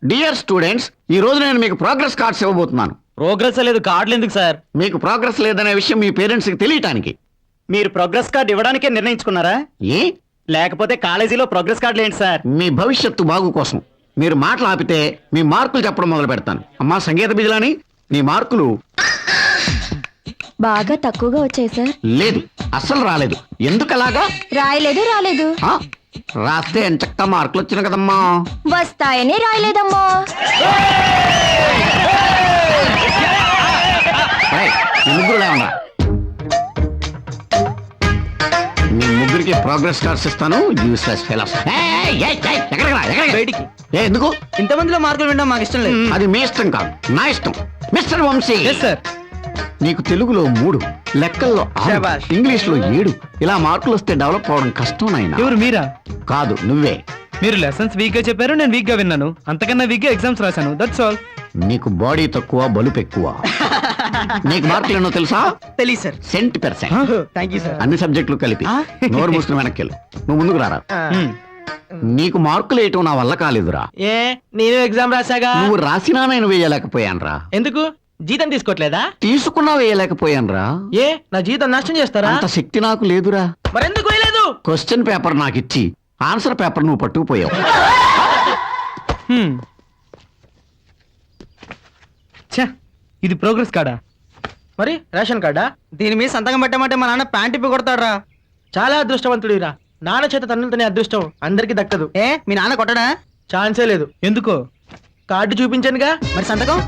Dear students, ఈ రోజు నేను మీకు ప్రోగ్రెస్ కార్డ్స్ ఇవ్వబోతున్నాను. ప్రోగ్రెస్ లేదు, కార్డులు ఎందుకు సార్? మీకు ప్రోగ్రెస్ లేదనే విషయం మీ పేరెంట్స్ కి తెలియటానికి. మీరు ప్రోగ్రెస్ కార్డు ఇవ్వడానికే నిర్ణయించుకున్నారా? ఏ లేకపోతే కాలేజీలో ప్రోగ్రెస్ కార్డులు ఏంటి సార్? మీ భవిష్యత్తు బాగు కోసం. మీరు మాటలు ఆపితే మీ మార్కులు చెప్పడం మొదలు పెడతాను. అమ్మా సంగీత బిజలాని, నీ మార్కులు బాగా తక్కువగా వచ్చాయి సార్. లేదు, అస్సలు రాలేదు. ఎందుకు అలాగా? రాయలేదు. ఆ, రాస్తే ఎంచక్క మార్కులు వచ్చిన కదమ్మా. వస్తాయని రాయలేదమ్మా. ఏయ్, ఈ ముగ్గురు లేవరా. మీ ముగ్గురికి ప్రోగ్రెస్ కార్డ్స్ ఇస్తాను. Useless fellows. బయటికి. ఎందుకు? ఇంతమందిలో మార్కులు వినడం మాకు ఇష్టం లేదు. అది మీ ఇష్టం కాదు, నా ఇష్టం. Mister Vamsi, sir. నీకు తెలుగులో 3, లెక్కల్లో 6, శభాష్. ఇంగ్లీష్ లో 7. ఇలా మార్కులు వస్తే డెవలప్ అవడం కష్టం నాయనా. ఎవరు మీరా? కాదు, నువ్వే. మీరు లెసన్స్ వీక్ గా చెప్పారు, నేను వీక్ గా విన్నాను. అంతకన్నా వీక్ గా ఎగ్జామ్స్ రాశాను. That's all. నీకు బాడీ తక్కువ, బలుపు ఎక్కువ. నీకు మార్కులు ఎన్నో తెలుసా? తెలియదు sir. Cent%. Thank you sir. అన్ని సబ్జెక్టులు కలిపి. నోరు మూసుకుని వెనక్కి వెళ్ళు. నువ్వు ముందుకు రారా. నీకు మార్కులు వేయటం నా వల్ల కాలేదురా. ఏ, నేను ఎగ్జామ్ రాశాగా. నువ్వు రాసినా నేను వేయలేకపోయానురా. ఎందుకు? జీతం తీసుకోవట్లేదా? తీసుకున్నా వేయలేకపోయానురా. ఏ, నా జీతం నష్టం చేస్తారా? అంత శక్తి నాకు లేదురా. మరెందుకు వేయలేదు? క్వశ్చన్ పేపర్ నాకు ఇచ్చి ఆన్సర్ పేపర్ నువ్వు పట్టుకుపోయావు. ఛ, ఇది ప్రోగ్రెస్ కార్డా? మరి రేషన్ కార్డా? దీని మీద సంతకం పెట్టమంటే మా నాన్న ప్యాంట్ ఇప్పి కొడతాడురా. చాలా అదృష్టవంతుడిరా. నాన్న చేత తన్నులతోనే అదృష్టం అందరికి దక్కదు. ఏ, మీ నాన్న కొట్టడా? ఛాన్సే లేదు. ఎందుకో? కార్డు చూపించానుగా. మరి సంతకం?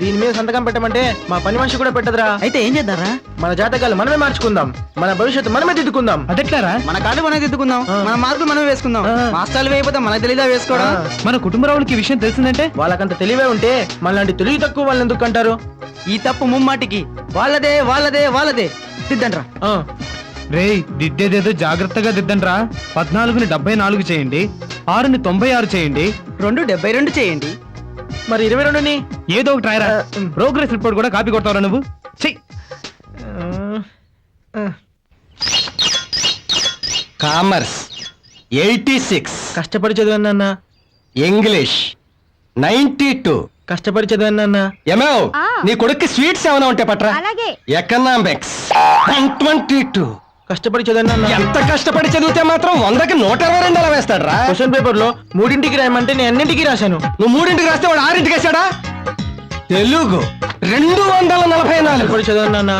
దీని మీద సంతకం పెట్టమంటే మా పని మనిషి కూడా పెట్టదురా. అయితే ఏం చేద్దారా? మన జాతకాలు మనమే మార్చుకుందాం, మన భవిష్యత్తు మనమే దిద్దుకుందాం. అదెట్లారా? మన కార్డు మనమే దిద్దుకుందాం, మన మార్కులు మనమే వేసుకుందాం. మాస్టర్లు వేయకపోతే మనకు తెలీదా వేసుకోవడం? మన కుటుంబరావులకి ఈ విషయం తెలిసిందంటే వాళ్ళకంత తెలివే ఉంటే మనలాంటి తెలివి తక్కువ వాళ్ళని ఎందుకు అంటారు? ఈ తప్పు ముమ్మాటికి వాళ్ళదే దిద్దంట్రా. రేయ్, దిద్దేదేదో జాగ్రత్తగా దిద్దండ్రా. 14ని 74 చేయండి, 6ని 96 చేయండి, 2 72 చేయండి. మరి 22ని ఏదో ఒకటి రాయరా. ప్రోగ్రెస్ రిపోర్ట్ కూడా కాపీ కొడతావురా నువ్వు? చెయ్. కామర్స్ 86, కష్టపడి చదివాను. ఇంగ్లీష్ 92. కష్టపడి చదివాను. ఏమో ఆ. నీ కొడుక్కి స్వీట్స్ ఏమైనా ఉంటే పట్రా. అలాగే. ఎకనామిక్స్ 122. కష్టపడి చదివాను. ఎంత కష్టపడి చదివితే మాత్రం 100కి 122 అలా వేస్తాడు రా. క్వశ్చన్ పేపర్ లో 3ంటికి రాయమంటే నేను అన్నింటికి రాశాను. నువ్వు 3ంటికి రాస్తే వాడు 6ంటికి వేసాడా? తెలుగు 244. కష్టపడి చదివాను.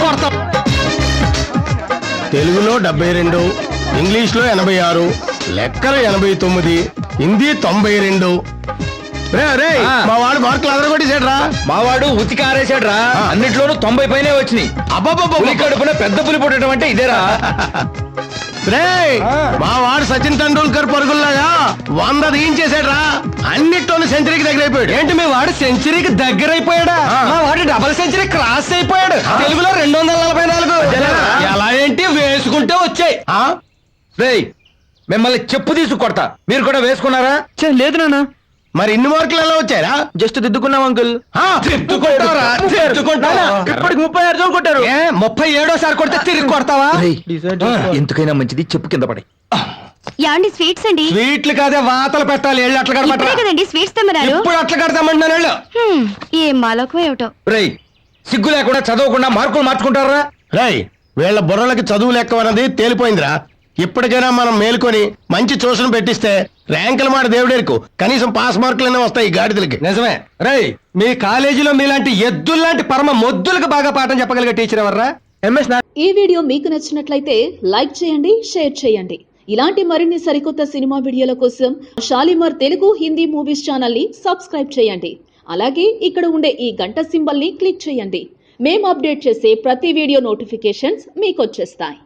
కొడతాం. తెలుగులో 72, ఇంగ్లీష్లో 86, లెక్కలు 89, హిందీ 92. మా వాడు మార్కులు అదరగొట్టేసాడ్రా. మావాడు ఉతికి ఆరేసాడు రా. అన్నిట్లోనూ 90 పైనే వచ్చినాయి. పులి కడుపున పెద్ద పులి పుట్టడం అంటే ఇదేరా. మా వాడు సచిన్ టెండూల్కర్ పరుగుల్లాగా 100 తీయించేసాడ్రా. అన్నిట్లోనూ సెంచరీకి దగ్గర అయిపోయాడు. ఏంటి మీ వాడు సెంచరీకి దగ్గర అయిపోయాడా? మా వాడు డబుల్ సెంచరీ క్రాస్ అయిపోయాడు. తెలుగులో 244. ఎలా ఏంటి వేసుకుంటే వచ్చాయి. రేయ్, మిమ్మల్ని చెప్పు తీసుకు కొడతా. మీరు కూడా వేసుకున్నారా? ఛ, లేదు నాన్న. మరి ఇన్ని మార్కులు ఎలా వచ్చారా? జస్ట్ దిద్దుకున్నాం అంకుల్. తిట్టుకుంటారా? ఇప్పటికి 36 జోలు కొట్టారు. 37సారి కొడితే తిరిగి కొడతావా? ఎందుకైనా మంచిది చెప్పు కింద పడి. యాండి స్వీట్స్ అండి. స్వీట్లు కాదే వాతలు పెట్టాలి. ఎళ్ళు అట్లా ఇప్పుడే కడపట్రా. కదండి స్వీట్స్ తెమ్మన్నారు. ఇప్పుడు అట్లా కడతామంటున్నాను. వెళ్ళు. ఏం మాలోకం ఏమిటో. రేయ్, సిగ్గు లేకుండా చదవకుండా మార్కులు మార్చుకుంటారా? రేయ్, వీళ్ళ బుర్రలకి చదువు లెక్క అన్నది తేలిపోయిందిరా. ఇప్పటికైనా మనం మేలుకొని మంచి ట్యూషన్ పెట్టిస్తే ర్యాంకుల మాట దేవుడేరుకు కనీసం పాస్ మార్కులనే వస్తాయి ఈ గాడిదలకి. నిజమే. రేయ్, మీ కాలేజీలో మీలాంటి ఎద్దుల్లాంటి పరమ మొద్దులకు బాగా పాఠం చెప్పగలిగే టీచర్ ఎవర్రా? ఈ వీడియో మీకు నచ్చినట్లయితే లైక్ చేయండి, షేర్ చేయండి. ఇలాంటి మరిన్ని సరికొత్త సినిమా వీడియోల కోసం షాలిమార్ తెలుగు హిందీ మూవీస్ ఛానల్ ని సబ్స్క్రైబ్ చేయండి. అలాగే ఇక్కడ ఉండే ఈ గంట సింబల్ ని క్లిక్ చేయండి. మేము అప్డేట్ చేసే ప్రతి వీడియో నోటిఫికేషన్స్ మీకు వచ్చేస్తాయి.